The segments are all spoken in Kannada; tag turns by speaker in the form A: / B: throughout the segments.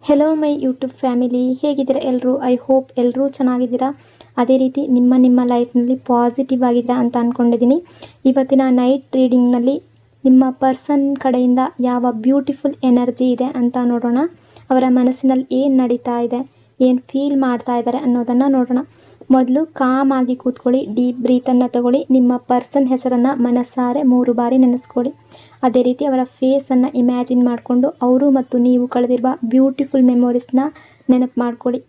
A: ಹೆಲೋ ಮೈ ಯೂಟ್ಯೂಬ್ ಫ್ಯಾಮಿಲಿ, ಹೇಗಿದ್ದೀರಾ ಎಲ್ಲರೂ? ಐ ಹೋಪ್ ಎಲ್ಲರೂ ಚೆನ್ನಾಗಿದ್ದೀರಾ. ಅದೇ ರೀತಿ ನಿಮ್ಮ ಲೈಫ್ನಲ್ಲಿ ಪಾಸಿಟಿವ್ ಆಗಿದ್ದೀರಾ ಅಂತ ಅಂದ್ಕೊಂಡಿದ್ದೀನಿ. ಇವತ್ತಿನ ನೈಟ್ ರೀಡಿಂಗ್ನಲ್ಲಿ ನಿಮ್ಮ ಪರ್ಸನ್ ಕಡೆಯಿಂದ ಯಾವ ಬ್ಯೂಟಿಫುಲ್ ಎನರ್ಜಿ ಇದೆ ಅಂತ ನೋಡೋಣ. ಅವರ ಮನಸ್ಸಿನಲ್ಲಿ ಏನು ನಡೀತಾ ಇದೆ, ಏನು ಫೀಲ್ ಮಾಡ್ತಾ ಇದ್ದಾರೆ ಅನ್ನೋದನ್ನು ನೋಡೋಣ. ಮೊದಲು ಕಾಮ್ ಆಗಿ ಕೂತ್ಕೊಳ್ಳಿ, ಡೀಪ್ ಬ್ರೀತನ್ನು ತಗೊಳ್ಳಿ. ನಿಮ್ಮ ಪರ್ಸನ್ ಹೆಸರನ್ನು ಮನಸ್ಸಾರೆ 3 ಬಾರಿ ನೆನೆಸ್ಕೊಳ್ಳಿ. ಅದೇ ರೀತಿ ಅವರ ಫೇಸನ್ನು ಇಮ್ಯಾಜಿನ್ ಮಾಡಿಕೊಂಡು ಅವರು ಮತ್ತು ನೀವು ಕಳೆದಿರುವ ಬ್ಯೂಟಿಫುಲ್ ಮೆಮೊರೀಸ್ನ ನೆನಪು ಮಾಡ್ಕೊಳ್ಳಿ.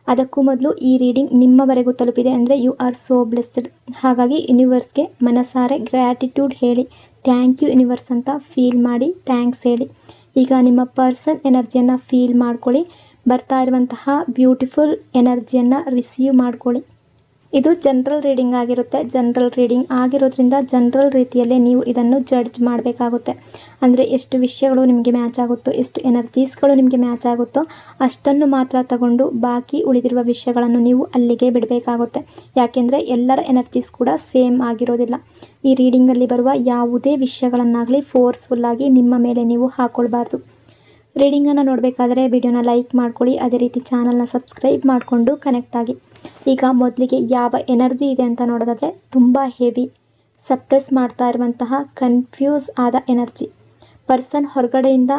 A: ಅದಕ್ಕೂ ಮೊದಲು ಈ ರೀಡಿಂಗ್ ನಿಮ್ಮವರೆಗೂ ತಲುಪಿದೆ ಅಂದರೆ ಯು ಆರ್ ಸೋ ಬ್ಲೆಸ್ಡ್. ಹಾಗಾಗಿ ಯೂನಿವರ್ಸ್ಗೆ ಮನಸ್ಸಾರೆ ಗ್ರ್ಯಾಟಿಟ್ಯೂಡ್ ಹೇಳಿ, ಥ್ಯಾಂಕ್ ಯು ಯೂನಿವರ್ಸ್ ಅಂತ ಫೀಲ್ ಮಾಡಿ ಥ್ಯಾಂಕ್ಸ್ ಹೇಳಿ. ಈಗ ನಿಮ್ಮ ಪರ್ಸನ್ ಎನರ್ಜಿಯನ್ನು ಫೀಲ್ ಮಾಡ್ಕೊಳ್ಳಿ. ಬರ್ತಾ ಇರುವಂತಹ ಬ್ಯೂಟಿಫುಲ್ ಎನರ್ಜಿಯನ್ನು ರಿಸೀವ್ ಮಾಡ್ಕೊಳ್ಳಿ. ಇದು ಜನರಲ್ ರೀಡಿಂಗ್ ಆಗಿರುತ್ತೆ. ಜನರಲ್ ರೀಡಿಂಗ್ ಆಗಿರೋದ್ರಿಂದ ಜನರಲ್ ರೀತಿಯಲ್ಲೇ ನೀವು ಇದನ್ನು ಜಡ್ಜ್ ಮಾಡಬೇಕಾಗುತ್ತೆ. ಅಂದರೆ ಎಷ್ಟು ವಿಷಯಗಳು ನಿಮಗೆ ಮ್ಯಾಚ್ ಆಗುತ್ತೋ, ಎಷ್ಟು ಎನರ್ಜೀಸ್ಗಳು ನಿಮಗೆ ಮ್ಯಾಚ್ ಆಗುತ್ತೋ ಅಷ್ಟನ್ನು ಮಾತ್ರ ತಗೊಂಡು ಬಾಕಿ ಉಳಿದಿರುವ ವಿಷಯಗಳನ್ನು ನೀವು ಅಲ್ಲಿಗೆ ಬಿಡಬೇಕಾಗುತ್ತೆ. ಯಾಕೆಂದರೆ ಎಲ್ಲರ ಎನರ್ಜೀಸ್ ಕೂಡ ಸೇಮ್ ಆಗಿರೋದಿಲ್ಲ. ಈ ರೀಡಿಂಗಲ್ಲಿ ಬರುವ ಯಾವುದೇ ವಿಷಯಗಳನ್ನಾಗಲಿ ಫೋರ್ಸ್ಫುಲ್ಲಾಗಿ ನಿಮ್ಮ ಮೇಲೆ ನೀವು ಹಾಕ್ಕೊಳ್ಬಾರ್ದು. ರೀಡಿಂಗನ್ನು ನೋಡಬೇಕಾದ್ರೆ ವಿಡಿಯೋನ ಲೈಕ್ ಮಾಡ್ಕೊಳ್ಳಿ. ಅದೇ ರೀತಿ ಚಾನಲ್ನ ಸಬ್ಸ್ಕ್ರೈಬ್ ಮಾಡಿಕೊಂಡು ಕನೆಕ್ಟ್ ಆಗಿ. ಈಗ ಮೊದಲಿಗೆ ಯಾವ ಎನರ್ಜಿ ಇದೆ ಅಂತ ನೋಡೋದಾದರೆ ತುಂಬ ಹೆವಿ, ಸಪ್ರೆಸ್ ಮಾಡ್ತಾ ಇರುವಂತಹ ಕನ್ಫ್ಯೂಸ್ ಆದ ಎನರ್ಜಿ. ಪರ್ಸನ್ ಹೊರಗಡೆಯಿಂದ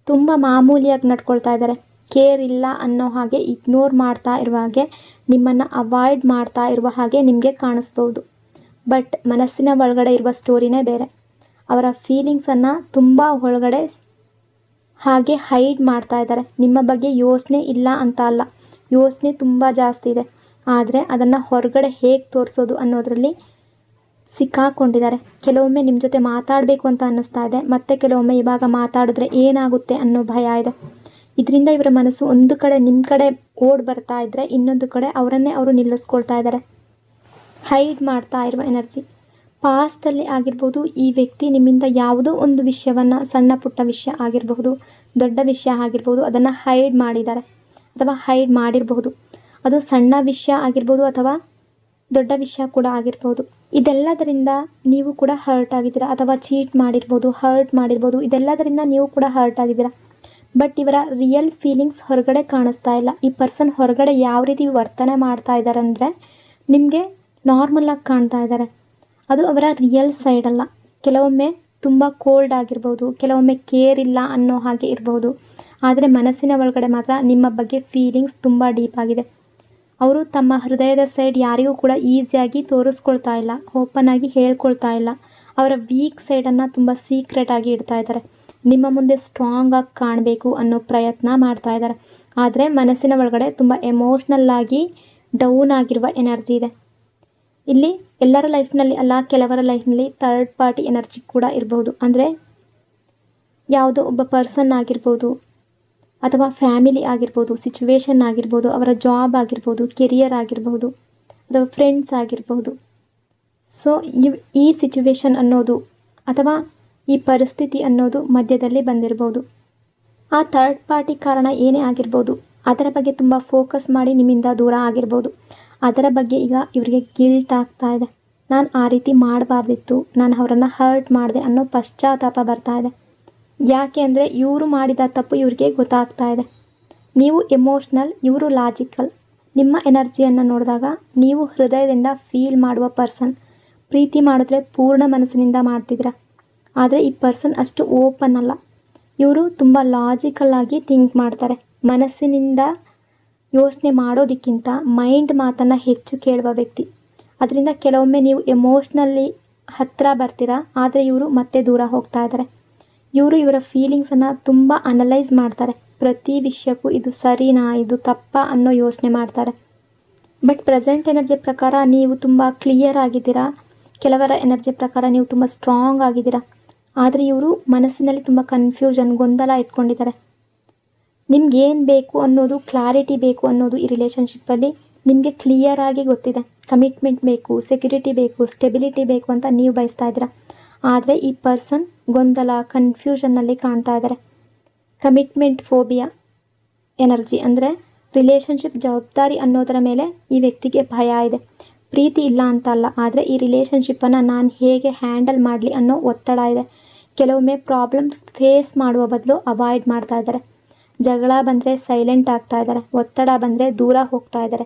A: ತುಂಬ ಮಾಮೂಲಿಯಾಗಿ ನಡ್ಕೊಳ್ತಾ ಇದ್ದಾರೆ. ಕೇರ್ ಇಲ್ಲ ಅನ್ನೋ ಹಾಗೆ, ಇಗ್ನೋರ್ ಮಾಡ್ತಾ ಇರುವ ಹಾಗೆ, ನಿಮ್ಮನ್ನು ಅವಾಯ್ಡ್ ಮಾಡ್ತಾ ಇರುವ ಹಾಗೆ ನಿಮಗೆ ಕಾಣಿಸ್ಬೋದು. ಬಟ್ ಮನಸ್ಸಿನ ಒಳಗಡೆ ಇರುವ ಸ್ಟೋರಿನೇ ಬೇರೆ. ಅವರ ಫೀಲಿಂಗ್ಸನ್ನು ತುಂಬ ಒಳಗಡೆ ಹಾಗೆ ಹೈಡ್ ಮಾಡ್ತಾ ಇದ್ದಾರೆ. ನಿಮ್ಮ ಬಗ್ಗೆ ಯೋಚನೆ ಇಲ್ಲ ಅಂತ ಅಲ್ಲ, ಯೋಚನೆ ತುಂಬ ಜಾಸ್ತಿ ಇದೆ. ಆದರೆ ಅದನ್ನು ಹೊರಗಡೆ ಹೇಗೆ ತೋರಿಸೋದು ಅನ್ನೋದರಲ್ಲಿ ಸಿಕ್ಕಾಕೊಂಡಿದ್ದಾರೆ. ಕೆಲವೊಮ್ಮೆ ನಿಮ್ಮ ಜೊತೆ ಮಾತಾಡಬೇಕು ಅಂತ ಅನ್ನಿಸ್ತಾ ಇದೆ, ಮತ್ತು ಕೆಲವೊಮ್ಮೆ ಇವಾಗ ಮಾತಾಡಿದ್ರೆ ಏನಾಗುತ್ತೆ ಅನ್ನೋ ಭಯ ಇದೆ. ಇದರಿಂದ ಇವರ ಮನಸ್ಸು ಒಂದು ಕಡೆ ನಿಮ್ಮ ಕಡೆ ಓಡ್ ಬರ್ತಾ ಇದ್ದರೆ, ಇನ್ನೊಂದು ಕಡೆ ಅವರನ್ನೇ ಅವರು ನಿಲ್ಲಿಸ್ಕೊಳ್ತಾ ಇದ್ದಾರೆ. ಹೈಡ್ ಮಾಡ್ತಾ ಇರುವ ಎನರ್ಜಿ. ಪಾಸ್ಟಲ್ಲಿ ಆಗಿರ್ಬೋದು, ಈ ವ್ಯಕ್ತಿ ನಿಮ್ಮಿಂದ ಯಾವುದೋ ಒಂದು ವಿಷಯವನ್ನು, ಸಣ್ಣ ಪುಟ್ಟ ವಿಷಯ ಆಗಿರಬಹುದು, ದೊಡ್ಡ ವಿಷಯ ಆಗಿರ್ಬೋದು, ಅದನ್ನು ಹೈಡ್ ಮಾಡಿದ್ದಾರೆ ಅಥವಾ ಹೈಡ್ ಮಾಡಿರಬಹುದು. ಅದು ಸಣ್ಣ ವಿಷಯ ಆಗಿರ್ಬೋದು ಅಥವಾ ದೊಡ್ಡ ವಿಷಯ ಕೂಡ ಆಗಿರ್ಬೋದು. ಇದೆಲ್ಲದರಿಂದ ನೀವು ಕೂಡ ಹರ್ಟ್ ಆಗಿದ್ದೀರಾ ಅಥವಾ ಚೀಟ್ ಮಾಡಿರ್ಬೋದು, ಹರ್ಟ್ ಮಾಡಿರ್ಬೋದು. ಇದೆಲ್ಲದರಿಂದ ನೀವು ಕೂಡ ಹರ್ಟ್ ಆಗಿದ್ದೀರಾ. ಬಟ್ ಇವರ ರಿಯಲ್ ಫೀಲಿಂಗ್ಸ್ ಹೊರಗಡೆ ಕಾಣಿಸ್ತಾ ಇಲ್ಲ. ಈ ಪರ್ಸನ್ ಹೊರಗಡೆ ಯಾವ ರೀತಿ ವರ್ತನೆ ಮಾಡ್ತಾ ಇದ್ದಾರೆ ಅಂದರೆ ನಿಮಗೆ ನಾರ್ಮಲಾಗಿ ಕಾಣ್ತಾ ಇದ್ದಾರೆ. ಅದು ಅವರ ರಿಯಲ್ ಸೈಡ್ ಅಲ್ಲ. ಕೆಲವೊಮ್ಮೆ ತುಂಬ ಕೋಲ್ಡ್ ಆಗಿರ್ಬೋದು, ಕೆಲವೊಮ್ಮೆ ಕೇರ್ ಇಲ್ಲ ಅನ್ನೋ ಹಾಗೆ ಇರ್ಬೋದು. ಆದರೆ ಮನಸ್ಸಿನ ಒಳಗಡೆ ಮಾತ್ರ ನಿಮ್ಮ ಬಗ್ಗೆ ಫೀಲಿಂಗ್ಸ್ ತುಂಬ ಡೀಪ್ ಆಗಿದೆ. ಅವರು ತಮ್ಮ ಹೃದಯದ ಸೈಡ್ ಯಾರಿಗೂ ಕೂಡ ಈಸಿಯಾಗಿ ತೋರಿಸ್ಕೊಳ್ತಾ ಇಲ್ಲ, ಓಪನ್ ಆಗಿ ಹೇಳ್ಕೊಳ್ತಾ ಇಲ್ಲ. ಅವರ ವೀಕ್ ಸೈಡನ್ನು ತುಂಬ ಸೀಕ್ರೆಟ್ ಆಗಿ ಇಡ್ತಾ ಇದ್ದಾರೆ. ನಿಮ್ಮ ಮುಂದೆ ಸ್ಟ್ರಾಂಗ್ ಆಗಿ ಕಾಣಬೇಕು ಅನ್ನೋ ಪ್ರಯತ್ನ ಮಾಡ್ತಾ ಇದ್ದಾರೆ. ಆದರೆ ಮನಸ್ಸಿನ ಒಳಗಡೆ ತುಂಬ ಎಮೋಷ್ನಲ್ ಆಗಿ ಡೌನ್ ಆಗಿರುವ ಎನರ್ಜಿ ಇದೆ. ಇಲ್ಲಿ ಎಲ್ಲರ ಲೈಫ್ನಲ್ಲಿ ಅಲ್ಲ, ಕೆಲವರ ಲೈಫ್ನಲ್ಲಿ ಥರ್ಡ್ ಪಾರ್ಟಿ ಎನರ್ಜಿ ಕೂಡ ಇರ್ಬೋದು. ಅಂದರೆ ಯಾವುದೋ ಒಬ್ಬ ಪರ್ಸನ್ ಆಗಿರ್ಬೋದು ಅಥವಾ ಫ್ಯಾಮಿಲಿ ಆಗಿರ್ಬೋದು, ಸಿಚುವೇಶನ್ ಆಗಿರ್ಬೋದು, ಅವರ ಜಾಬ್ ಆಗಿರ್ಬೋದು, ಕೆರಿಯರ್ ಆಗಿರ್ಬೋದು ಅಥವಾ ಫ್ರೆಂಡ್ಸ್ ಆಗಿರ್ಬೋದು. ಸೊ ಈ ಸಿಚುವೇಶನ್ ಅನ್ನೋದು ಅಥವಾ ಈ ಪರಿಸ್ಥಿತಿ ಅನ್ನೋದು ಮಧ್ಯದಲ್ಲಿ ಬಂದಿರ್ಬೋದು. ಆ ಥರ್ಡ್ ಪಾರ್ಟಿ ಕಾರಣ ಏನೇ ಆಗಿರ್ಬೋದು, ಅದರ ಬಗ್ಗೆ ತುಂಬ ಫೋಕಸ್ ಮಾಡಿ ನಿಮ್ಮಿಂದ ದೂರ ಆಗಿರ್ಬೋದು. ಅದರ ಬಗ್ಗೆ ಈಗ ಇವರಿಗೆ ಗಿಲ್ಟ್ ಆಗ್ತಾ ಇದೆ. ನಾನು ಆ ರೀತಿ ಮಾಡಬಾರ್ದಿತ್ತು, ನಾನು ಅವರನ್ನು ಹರ್ಟ್ ಮಾಡಿದೆ ಅನ್ನೋ ಪಶ್ಚಾತ್ತಾಪ ಬರ್ತಾ ಇದೆ. ಯಾಕೆ ಅಂದರೆ ಇವರು ಮಾಡಿದ ತಪ್ಪು ಇವ್ರಿಗೆ ಗೊತ್ತಾಗ್ತಾ ಇದೆ. ನೀವು ಎಮೋಷ್ನಲ್, ಇವರು ಲಾಜಿಕಲ್. ನಿಮ್ಮ ಎನರ್ಜಿಯನ್ನು ನೋಡಿದಾಗ ನೀವು ಹೃದಯದಿಂದ ಫೀಲ್ ಮಾಡುವ ಪರ್ಸನ್. ಪ್ರೀತಿ ಮಾಡಿದ್ರೆ ಪೂರ್ಣ ಮನಸ್ಸಿನಿಂದ ಮಾಡ್ತಿದ್ದೀರ. ಆದರೆ ಈ ಪರ್ಸನ್ ಅಷ್ಟು ಓಪನ್ ಅಲ್ಲ. ಇವರು ತುಂಬ ಲಾಜಿಕಲ್ಲಾಗಿ ಥಿಂಕ್ ಮಾಡ್ತಾರೆ. ಮನಸ್ಸಿನಿಂದ ಯೋಚನೆ ಮಾಡೋದಕ್ಕಿಂತ ಮೈಂಡ್ ಮಾತನ್ನು ಹೆಚ್ಚು ಕೇಳುವ ವ್ಯಕ್ತಿ. ಅದರಿಂದ ಕೆಲವೊಮ್ಮೆ ನೀವು ಎಮೋಷ್ನಲ್ಲಿ ಹತ್ತಿರ ಬರ್ತೀರಾ, ಆದರೆ ಇವರು ಮತ್ತೆ ದೂರ ಹೋಗ್ತಾ ಇದ್ದಾರೆ. ಇವರು ಇವರ ಫೀಲಿಂಗ್ಸನ್ನು ತುಂಬ ಅನಲೈಸ್ ಮಾಡ್ತಾರೆ. ಪ್ರತಿ ವಿಷಯಕ್ಕೂ ಇದು ಸರಿನಾ, ಇದು ತಪ್ಪಾ ಅನ್ನೋ ಯೋಚನೆ ಮಾಡ್ತಾರೆ. ಬಟ್ ಪ್ರೆಸೆಂಟ್ ಎನರ್ಜಿ ಪ್ರಕಾರ ನೀವು ತುಂಬ ಕ್ಲಿಯರ್ ಆಗಿದ್ದೀರಾ. ಕೆಲವರ ಎನರ್ಜಿ ಪ್ರಕಾರ ನೀವು ತುಂಬ ಸ್ಟ್ರಾಂಗ್ ಆಗಿದ್ದೀರಾ. ಆದರೆ ಇವರು ಮನಸ್ಸಿನಲ್ಲಿ ತುಂಬ ಕನ್ಫ್ಯೂಷನ್, ಗೊಂದಲ ಇಟ್ಕೊಂಡಿದ್ದಾರೆ. ನಿಮ್ಗೇನು ಬೇಕು ಅನ್ನೋದು, ಕ್ಲಾರಿಟಿ ಬೇಕು ಅನ್ನೋದು ಈ ರಿಲೇಷನ್ಶಿಪ್ಪಲ್ಲಿ ನಿಮಗೆ ಕ್ಲಿಯರ್ ಆಗಿ ಗೊತ್ತಿದೆ. ಕಮಿಟ್ಮೆಂಟ್ ಬೇಕು, ಸೆಕ್ಯೂರಿಟಿ ಬೇಕು, ಸ್ಟೆಬಿಲಿಟಿ ಬೇಕು ಅಂತ ನೀವು ಬಯಸ್ತಾ ಇದ್ದೀರಾ. ಆದರೆ ಈ ಪರ್ಸನ್ ಗೊಂದಲ, ಕನ್ಫ್ಯೂಷನ್ನಲ್ಲಿ ಕಾಣ್ತಾ ಇದ್ದಾರೆ. ಕಮಿಟ್ಮೆಂಟ್ ಫೋಬಿಯಾ ಎನರ್ಜಿ ಅಂದರೆ ರಿಲೇಷನ್ಶಿಪ್ ಜವಾಬ್ದಾರಿ ಅನ್ನೋದರ ಮೇಲೆ ಈ ವ್ಯಕ್ತಿಗೆ ಭಯ ಇದೆ. ಪ್ರೀತಿ ಇಲ್ಲ ಅಂತ ಅಲ್ಲ, ಆದರೆ ಈ ರಿಲೇಷನ್ಶಿಪ್ಪನ್ನು ನಾನು ಹೇಗೆ ಹ್ಯಾಂಡಲ್ ಮಾಡಲಿ ಅನ್ನೋ ಒತ್ತಡ ಇದೆ. ಕೆಲವೊಮ್ಮೆ ಪ್ರಾಬ್ಲಮ್ಸ್ ಫೇಸ್ ಮಾಡುವ ಬದಲು ಅವಾಯ್ಡ್ ಮಾಡ್ತಾ ಇದ್ದಾರೆ. ಜಗಳ ಬಂದರೆ ಸೈಲೆಂಟ್ ಆಗ್ತಾ ಇದ್ದಾರೆ, ಒತ್ತಡ ಬಂದರೆ ದೂರ ಹೋಗ್ತಾ ಇದ್ದಾರೆ.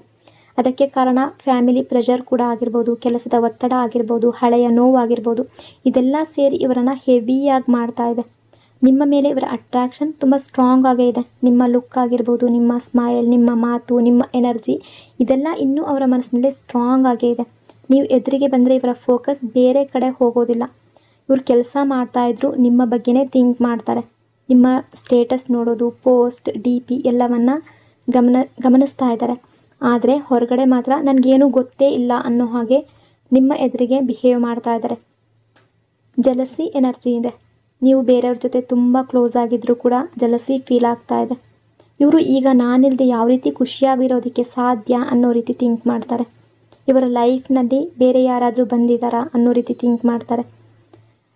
A: ಅದಕ್ಕೆ ಕಾರಣ ಫ್ಯಾಮಿಲಿ ಪ್ರೆಷರ್ ಕೂಡ ಆಗಿರ್ಬೋದು, ಕೆಲಸದ ಒತ್ತಡ ಆಗಿರ್ಬೋದು, ಹಳೆಯ ನೋವಾಗಿರ್ಬೋದು. ಇದೆಲ್ಲ ಸೇರಿ ಇವರನ್ನು ಹೆವಿಯಾಗಿ ಮಾಡ್ತಾ ಇದೆ. ನಿಮ್ಮ ಮೇಲೆ ಇವರ ಅಟ್ರಾಕ್ಷನ್ ತುಂಬ ಸ್ಟ್ರಾಂಗ್ ಆಗೇ ಇದೆ. ನಿಮ್ಮ ಲುಕ್ ಆಗಿರ್ಬೋದು, ನಿಮ್ಮ ಸ್ಮೈಲ್, ನಿಮ್ಮ ಮಾತು, ನಿಮ್ಮ ಎನರ್ಜಿ ಇದೆಲ್ಲ ಇನ್ನೂ ಅವರ ಮನಸ್ಸಿನಲ್ಲಿ ಸ್ಟ್ರಾಂಗ್ ಆಗೇ ಇದೆ. ನೀವು ಎದುರಿಗೆ ಬಂದರೆ ಇವರ ಫೋಕಸ್ ಬೇರೆ ಕಡೆ ಹೋಗೋದಿಲ್ಲ. ಇವ್ರು ಕೆಲಸ ಮಾಡ್ತಾಯಿದ್ರು ನಿಮ್ಮ ಬಗ್ಗೆನೇ ಥಿಂಕ್ ಮಾಡ್ತಾರೆ. ನಿಮ್ಮ ಸ್ಟೇಟಸ್ ನೋಡೋದು, ಪೋಸ್ಟ್, DP ಎಲ್ಲವನ್ನು ಗಮನಿಸ್ತಾ ಇದ್ದಾರೆ. ಆದರೆ ಹೊರಗಡೆ ಮಾತ್ರ ನನಗೇನು ಗೊತ್ತೇ ಇಲ್ಲ ಅನ್ನೋ ಹಾಗೆ ನಿಮ್ಮ ಎದುರಿಗೆ ಬಿಹೇವ್ ಮಾಡ್ತಾ ಇದ್ದಾರೆ. ಜಲಸಿ ಎನರ್ಜಿ ಇದೆ. ನೀವು ಬೇರೆಯವ್ರ ಜೊತೆ ತುಂಬ ಕ್ಲೋಸ್ ಆಗಿದ್ದರೂ ಕೂಡ ಜಲಸಿ ಫೀಲ್ ಆಗ್ತಾ ಇದೆ. ಇವರು ಈಗ ನಾನಿಲ್ಲದೆ ಯಾವ ರೀತಿ ಖುಷಿಯಾಗಿರೋದಕ್ಕೆ ಸಾಧ್ಯ ಅನ್ನೋ ರೀತಿ ಥಿಂಕ್ ಮಾಡ್ತಾರೆ. ಇವರ ಲೈಫ್ನಲ್ಲಿ ಬೇರೆ ಯಾರಾದರೂ ಬಂದಿದ್ದಾರಾ ಅನ್ನೋ ರೀತಿ ಥಿಂಕ್ ಮಾಡ್ತಾರೆ.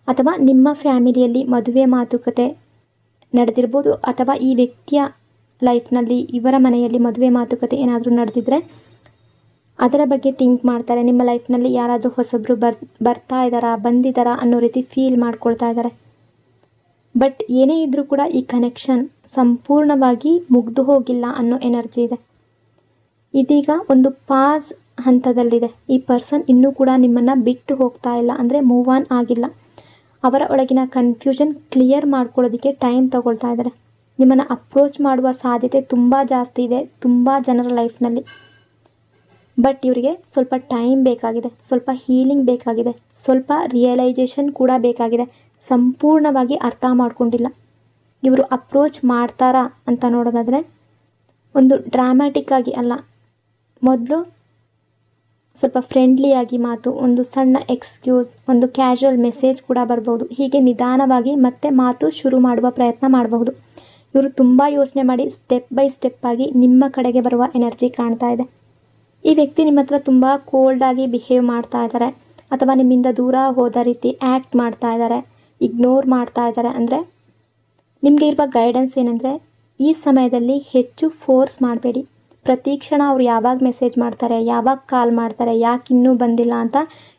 A: ಅಥವಾ ನಿಮ್ಮ ಫ್ಯಾಮಿಲಿಯಲ್ಲಿ ಮದುವೆ ಮಾತುಕತೆ ನಡೆದಿರ್ಬೋದು, ಅಥವಾ ಈ ವ್ಯಕ್ತಿಯ ಲೈಫ್ನಲ್ಲಿ ಇವರ ಮನೆಯಲ್ಲಿ ಮದುವೆ ಮಾತುಕತೆ ಏನಾದರೂ ನಡೆದಿದ್ರೆ ಅದರ ಬಗ್ಗೆ ಥಿಂಕ್ ಮಾಡ್ತಾರೆ. ನಿಮ್ಮ ಲೈಫ್ನಲ್ಲಿ ಯಾರಾದರೂ ಹೊಸಬ್ರು ಬರ್ತಾ ಇದ್ದಾರಾ, ಬಂದಿದ್ದಾರಾ ಅನ್ನೋ ರೀತಿ ಫೀಲ್ ಮಾಡ್ಕೊಳ್ತಾ ಇದ್ದಾರೆ. ಬಟ್ ಏನೇ ಇದ್ದರೂ ಕೂಡ ಈ ಕನೆಕ್ಷನ್ ಸಂಪೂರ್ಣವಾಗಿ ಮುಗ್ದು ಹೋಗಿಲ್ಲ ಅನ್ನೋ ಎನರ್ಜಿ ಇದೆ. ಇದೀಗ ಒಂದು ಪಾಸ್ ಹಂತದಲ್ಲಿದೆ. ಈ ಪರ್ಸನ್ ಇನ್ನೂ ಕೂಡ ನಿಮ್ಮನ್ನು ಬಿಟ್ಟು ಹೋಗ್ತಾ ಇಲ್ಲ, ಅಂದರೆ ಮೂವ್ ಆನ್ ಆಗಿಲ್ಲ. ಅವರ ಒಳಗಿನ ಕನ್ಫ್ಯೂಷನ್ ಕ್ಲಿಯರ್ ಮಾಡ್ಕೊಳ್ಳೋದಕ್ಕೆ ಟೈಮ್ ತಗೊಳ್ತಾ ಇದ್ದಾರೆ. ನಿಮ್ಮನ್ನು ಅಪ್ರೋಚ್ ಮಾಡುವ ಸಾಧ್ಯತೆ ತುಂಬ ಜಾಸ್ತಿ ಇದೆ ತುಂಬ ಜನರ ಲೈಫ್ನಲ್ಲಿ. ಬಟ್ ಇವರಿಗೆ ಸ್ವಲ್ಪ ಟೈಮ್ ಬೇಕಾಗಿದೆ, ಸ್ವಲ್ಪ ಹೀಲಿಂಗ್ ಬೇಕಾಗಿದೆ, ಸ್ವಲ್ಪ ರಿಯಲೈಸೇಷನ್ ಕೂಡ ಬೇಕಾಗಿದೆ. ಸಂಪೂರ್ಣವಾಗಿ ಅರ್ಥ ಮಾಡ್ಕೊಂಡಿಲ್ಲ. ಇವರು ಅಪ್ರೋಚ್ ಮಾಡ್ತಾರಾ ಅಂತ ನೋಡೋದಾದರೆ ಒಂದು ಡ್ರಾಮ್ಯಾಟಿಕ್ ಆಗಿ ಅಲ್ಲ, ಮೊದಲು ಸ್ವಲ್ಪ ಫ್ರೆಂಡ್ಲಿಯಾಗಿ ಮಾತು, ಒಂದು ಸಣ್ಣ ಎಕ್ಸ್ಕ್ಯೂಸ್, ಒಂದು ಕ್ಯಾಶುವಲ್ ಮೆಸೇಜ್ ಕೂಡ ಬರ್ಬೋದು. ಹೀಗೆ ನಿಧಾನವಾಗಿ ಮತ್ತೆ ಮಾತು ಶುರು ಮಾಡುವ ಪ್ರಯತ್ನ ಮಾಡಬಹುದು. ಇವರು ತುಂಬ ಯೋಚನೆ ಮಾಡಿ ಸ್ಟೆಪ್ ಬೈ ಸ್ಟೆಪ್ ಆಗಿ ನಿಮ್ಮ ಕಡೆಗೆ ಬರುವ ಎನರ್ಜಿ ಕಾಣ್ತಾ ಇದೆ. ಈ ವ್ಯಕ್ತಿ ನಿಮ್ಮ ಹತ್ರ ತುಂಬ ಕೋಲ್ಡಾಗಿ ಬಿಹೇವ್ ಮಾಡ್ತಾ ಇದ್ದಾರೆ, ಅಥವಾ ನಿಮ್ಮಿಂದ ದೂರ ಹೋದ ರೀತಿ ಆ್ಯಕ್ಟ್ ಮಾಡ್ತಾ ಇದ್ದಾರೆ, ಇಗ್ನೋರ್ ಮಾಡ್ತಾ ಇದ್ದಾರೆ. ಅಂದರೆ ನಿಮಗೆ ಇರುವ ಗೈಡೆನ್ಸ್ ಏನಂದರೆ ಈ ಸಮಯದಲ್ಲಿ ಹೆಚ್ಚು ಫೋರ್ಸ್ ಮಾಡಬೇಡಿ. ಪ್ರತಿ ಕ್ಷಣ ಅವ್ರು ಯಾವಾಗ ಮೆಸೇಜ್ ಮಾಡ್ತಾರೆ, ಯಾವಾಗ ಕಾಲ್ ಮಾಡ್ತಾರೆ, ಯಾಕೆ ಇನ್ನೂ ಬಂದಿಲ್ಲ ಅಂತ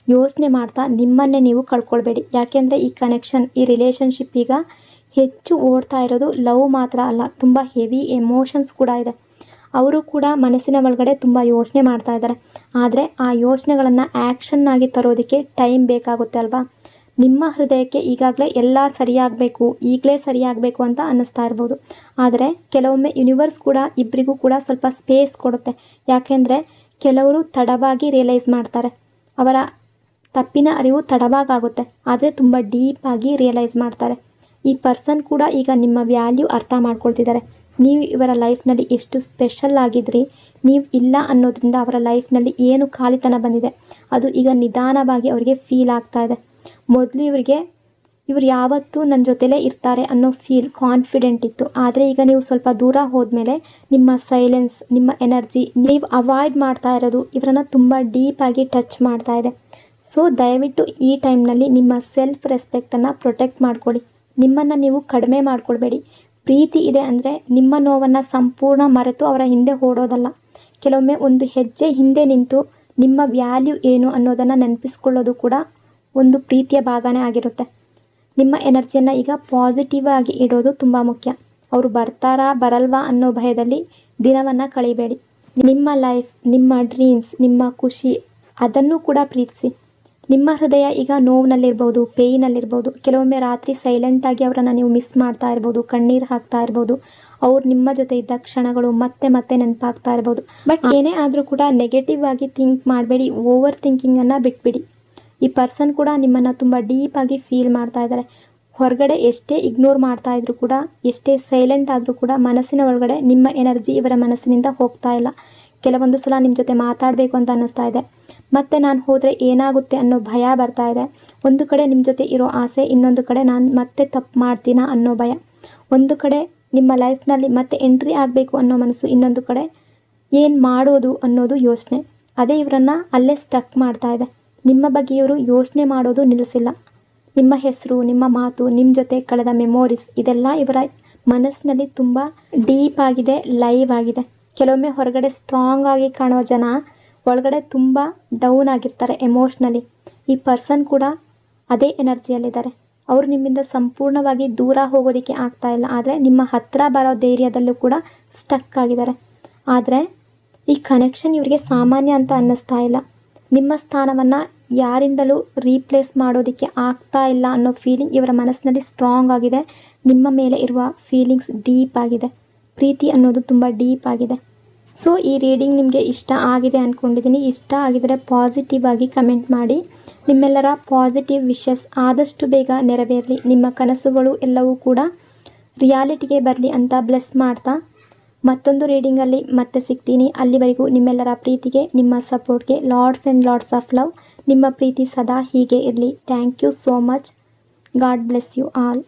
A: ಯೋಚನೆ ಮಾಡ್ತಾ ನಿಮ್ಮನ್ನೇ ನೀವು ಕಳ್ಕೊಳ್ಬೇಡಿ. ಯಾಕೆಂದರೆ ಈ ಕನೆಕ್ಷನ್, ಈ ರಿಲೇಷನ್ಶಿಪ್ ಈಗ ಹೆಚ್ಚು ಓಡ್ತಾ ಇರೋದು ಲವ್ ಮಾತ್ರ ಅಲ್ಲ, ತುಂಬ ಹೆವಿ ಎಮೋಷನ್ಸ್ ಕೂಡ ಇದೆ. ಅವರು ಕೂಡ ಮನಸ್ಸಿನ ಒಳಗಡೆ ತುಂಬ ಯೋಚನೆ ಮಾಡ್ತಾ ಇದ್ದಾರೆ. ಆದರೆ ಆ ಯೋಚನೆಗಳನ್ನು ಆ್ಯಕ್ಷನ್ನಾಗಿ ತರೋದಕ್ಕೆ ಟೈಮ್ ಬೇಕಾಗುತ್ತೆ ಅಲ್ವಾ. ನಿಮ್ಮ ಹೃದಯಕ್ಕೆ ಈಗಾಗಲೇ ಎಲ್ಲ ಸರಿಯಾಗಬೇಕು, ಈಗಲೇ ಸರಿಯಾಗಬೇಕು ಅಂತ ಅನ್ನಿಸ್ತಾ ಇರ್ಬೋದು. ಆದರೆ ಕೆಲವೊಮ್ಮೆ ಯೂನಿವರ್ಸ್ ಕೂಡ ಇಬ್ಬರಿಗೂ ಕೂಡ ಸ್ವಲ್ಪ ಸ್ಪೇಸ್ ಕೊಡುತ್ತೆ. ಯಾಕೆಂದರೆ ಕೆಲವರು ತಡವಾಗಿ ರಿಯಲೈಸ್ ಮಾಡ್ತಾರೆ, ಅವರ ತಪ್ಪಿನ ಅರಿವು ತಡವಾಗುತ್ತೆ, ಆದರೆ ತುಂಬ ಡೀಪಾಗಿ ರಿಯಲೈಸ್ ಮಾಡ್ತಾರೆ. ಈ ಪರ್ಸನ್ ಕೂಡ ಈಗ ನಿಮ್ಮ ವ್ಯಾಲ್ಯೂ ಅರ್ಥ ಮಾಡ್ಕೊಳ್ತಿದ್ದಾರೆ. ನೀವು ಇವರ ಲೈಫ್ನಲ್ಲಿ ಎಷ್ಟು ಸ್ಪೆಷಲ್ ಆಗಿದ್ರಿ, ನೀವು ಇಲ್ಲ ಅನ್ನೋದ್ರಿಂದ ಅವರ ಲೈಫ್ನಲ್ಲಿ ಏನು ಖಾಲಿತನ ಬಂದಿದೆ ಅದು ಈಗ ನಿಧಾನವಾಗಿ ಅವರಿಗೆ ಫೀಲ್ ಆಗ್ತಾ ಇದೆ. ಮೊದಲು ಇವರು ಯಾವತ್ತೂ ನನ್ನ ಜೊತೆಲೇ ಇರ್ತಾರೆ ಅನ್ನೋ ಫೀಲ್, ಕಾನ್ಫಿಡೆಂಟ್ ಇತ್ತು. ಆದರೆ ಈಗ ನೀವು ಸ್ವಲ್ಪ ದೂರ ಹೋದ್ಮೇಲೆ ನಿಮ್ಮ ಸೈಲೆನ್ಸ್, ನಿಮ್ಮ ಎನರ್ಜಿ, ನೀವು ಅವಾಯ್ಡ್ ಮಾಡ್ತಾ ಇರೋದು ಇವರನ್ನು ತುಂಬ ಡೀಪಾಗಿ ಟಚ್ ಮಾಡ್ತಾ ಇದೆ. ಸೊ ದಯವಿಟ್ಟು ಈ ಟೈಮ್ನಲ್ಲಿ ನಿಮ್ಮ ಸೆಲ್ಫ್ ರೆಸ್ಪೆಕ್ಟನ್ನು ಪ್ರೊಟೆಕ್ಟ್ ಮಾಡ್ಕೊಳ್ಳಿ. ನಿಮ್ಮನ್ನು ನೀವು ಕಡಿಮೆ ಮಾಡ್ಕೊಳ್ಬೇಡಿ. ಪ್ರೀತಿ ಇದೆ ಅಂದರೆ ನಿಮ್ಮ ನೋವನ್ನು ಸಂಪೂರ್ಣ ಮರೆತು ಅವರ ಹಿಂದೆ ಓಡೋದಲ್ಲ. ಕೆಲವೊಮ್ಮೆ ಒಂದು ಹೆಜ್ಜೆ ಹಿಂದೆ ನಿಂತು ನಿಮ್ಮ ವ್ಯಾಲ್ಯೂ ಏನು ಅನ್ನೋದನ್ನು ನೆನಪಿಸ್ಕೊಳ್ಳೋದು ಕೂಡ ಒಂದು ಪ್ರೀತಿಯ ಭಾಗನೇ ಆಗಿರುತ್ತೆ. ನಿಮ್ಮ ಎನರ್ಜಿಯನ್ನು ಈಗ ಪಾಸಿಟಿವ್ ಆಗಿ ಇಡೋದು ತುಂಬ ಮುಖ್ಯ. ಅವರು ಬರ್ತಾರಾ ಬರಲ್ವಾ ಅನ್ನೋ ಭಯದಲ್ಲಿ ದಿನವನ್ನು ಕಳಿಬೇಡಿ. ನಿಮ್ಮ ಲೈಫ್, ನಿಮ್ಮ ಡ್ರೀಮ್ಸ್, ನಿಮ್ಮ ಖುಷಿ ಅದನ್ನು ಕೂಡ ಪ್ರೀತಿಸಿ. ನಿಮ್ಮ ಹೃದಯ ಈಗ ನೋವಿನಲ್ಲಿರ್ಬೋದು, ಪೇಯ್ನಲ್ಲಿರ್ಬೋದು. ಕೆಲವೊಮ್ಮೆ ರಾತ್ರಿ ಸೈಲೆಂಟಾಗಿ ಅವರನ್ನು ನೀವು ಮಿಸ್ ಮಾಡ್ತಾ ಇರ್ಬೋದು, ಕಣ್ಣೀರು ಹಾಕ್ತಾ ಇರ್ಬೋದು. ಅವ್ರು ನಿಮ್ಮ ಜೊತೆ ಇದ್ದ ಕ್ಷಣಗಳು ಮತ್ತೆ ಮತ್ತೆ ನೆನಪಾಗ್ತಾ ಇರ್ಬೋದು. ಬಟ್ ಏನೇ ಆದರೂ ಕೂಡ ನೆಗೆಟಿವ್ ಆಗಿ ಥಿಂಕ್ ಮಾಡಬೇಡಿ, ಓವರ್ ಥಿಂಕಿಂಗನ್ನು ಬಿಟ್ಬಿಡಿ. ಈ ಪರ್ಸನ್ ಕೂಡ ನಿಮ್ಮನ್ನು ತುಂಬ ಡೀಪಾಗಿ ಫೀಲ್ ಮಾಡ್ತಾ ಇದ್ದಾರೆ. ಹೊರಗಡೆ ಎಷ್ಟೇ ಇಗ್ನೋರ್ ಮಾಡ್ತಾ ಇದ್ರೂ ಕೂಡ, ಎಷ್ಟೇ ಸೈಲೆಂಟ್ ಆದರೂ ಕೂಡ ಮನಸ್ಸಿನ ಒಳಗಡೆ ನಿಮ್ಮ ಎನರ್ಜಿ ಇವರ ಮನಸ್ಸಿನಿಂದ ಹೋಗ್ತಾ ಇಲ್ಲ. ಕೆಲವೊಂದು ಸಲ ನಿಮ್ಮ ಜೊತೆ ಮಾತಾಡಬೇಕು ಅಂತ ಅನ್ನಿಸ್ತಾ ಇದೆ, ಮತ್ತು ನಾನು ಹೋದರೆ ಏನಾಗುತ್ತೆ ಅನ್ನೋ ಭಯ ಬರ್ತಾ ಇದೆ. ಒಂದು ಕಡೆ ನಿಮ್ಮ ಜೊತೆ ಇರೋ ಆಸೆ, ಇನ್ನೊಂದು ಕಡೆ ನಾನು ಮತ್ತೆ ತಪ್ಪು ಮಾಡ್ತೀನಾ ಅನ್ನೋ ಭಯ. ಒಂದು ಕಡೆ ನಿಮ್ಮ ಲೈಫ್ನಲ್ಲಿ ಮತ್ತೆ ಎಂಟ್ರಿ ಆಗಬೇಕು ಅನ್ನೋ ಮನಸ್ಸು, ಇನ್ನೊಂದು ಕಡೆ ಏನು ಮಾಡೋದು ಅನ್ನೋದು ಯೋಚನೆ. ಅದೇ ಇವರನ್ನು ಅಲ್ಲೇ ಸ್ಟಕ್ ಮಾಡ್ತಾ ಇದೆ. ನಿಮ್ಮ ಬಗ್ಗೆ ಇವರು ಯೋಚನೆ ಮಾಡೋದು ನಿಲ್ಲಿಸಿಲ್ಲ. ನಿಮ್ಮ ಹೆಸರು, ನಿಮ್ಮ ಮಾತು, ನಿಮ್ಮ ಜೊತೆ ಕಳೆದ ಮೆಮೊರೀಸ್ ಇದೆಲ್ಲ ಇವರ ಮನಸ್ಸಿನಲ್ಲಿ ತುಂಬ ಡೀಪ್ ಆಗಿದೆ, ಲೈವ್ ಆಗಿದೆ. ಕೆಲವೊಮ್ಮೆ ಹೊರಗಡೆ ಸ್ಟ್ರಾಂಗ್ ಆಗಿ ಕಾಣೋ ಜನ ಒಳಗಡೆ ತುಂಬ ಡೌನ್ ಆಗಿರ್ತಾರೆ ಎಮೋಷ್ನಲಿ. ಈ ಪರ್ಸನ್ ಕೂಡ ಅದೇ ಎನರ್ಜಿಯಲ್ಲಿದ್ದಾರೆ. ಅವರು ನಿಮ್ಮಿಂದ ಸಂಪೂರ್ಣವಾಗಿ ದೂರ ಹೋಗೋದಕ್ಕೆ ಆಗ್ತಾ ಇಲ್ಲ, ಆದರೆ ನಿಮ್ಮ ಹತ್ತಿರ ಬರೋ ಧೈರ್ಯದಲ್ಲೂ ಕೂಡ ಸ್ಟಕ್ ಆಗಿದ್ದಾರೆ. ಆದರೆ ಈ ಕನೆಕ್ಷನ್ ಇವರಿಗೆ ಸಾಮಾನ್ಯ ಅಂತ ಅನ್ನಿಸ್ತಾ ಇಲ್ಲ. ನಿಮ್ಮ ಸ್ಥಾನವನ್ನು ಯಾರಿಂದಲೂ ರೀಪ್ಲೇಸ್ ಮಾಡೋದಕ್ಕೆ ಆಗ್ತಾ ಇಲ್ಲ ಅನ್ನೋ ಫೀಲಿಂಗ್ ಇವರ ಮನಸ್ಸಿನಲ್ಲಿ ಸ್ಟ್ರಾಂಗ್ ಆಗಿದೆ. ನಿಮ್ಮ ಮೇಲೆ ಇರುವ ಫೀಲಿಂಗ್ಸ್ ಡೀಪ್ ಆಗಿದೆ. ಪ್ರೀತಿ ಅನ್ನೋದು ತುಂಬ ಡೀಪ್ ಆಗಿದೆ. ಸೊ ಈ ರೀಡಿಂಗ್ ನಿಮಗೆ ಇಷ್ಟ ಆಗಿದೆ ಅಂದ್ಕೊಂಡಿದ್ದೀನಿ. ಇಷ್ಟ ಆಗಿದರೆ ಪಾಸಿಟಿವ್ ಆಗಿ ಕಮೆಂಟ್ ಮಾಡಿ. ನಿಮ್ಮೆಲ್ಲರ ಪಾಸಿಟಿವ್ ವಿಷಸ್ ಆದಷ್ಟು ಬೇಗ ನೆರವೇರಲಿ. ನಿಮ್ಮ ಕನಸುಗಳು ಎಲ್ಲವೂ ಕೂಡ ರಿಯಾಲಿಟಿಗೆ ಬರಲಿ ಅಂತ ಬ್ಲೆಸ್ ಮಾಡ್ತಾ ಮತ್ತೊಂದು ರೀಡಿಂಗಲ್ಲಿ ಮತ್ತೆ ಸಿಗ್ತೀನಿ. ಅಲ್ಲಿವರೆಗೂ ನಿಮ್ಮೆಲ್ಲರ ಪ್ರೀತಿಗೆ, ನಿಮ್ಮ ಸಪೋರ್ಟ್ಗೆ lots and lots of love. ನಿಮ್ಮ ಪ್ರೀತಿ ಸದಾ ಹೀಗೆ ಇರಲಿ. Thank you so much. God bless you all.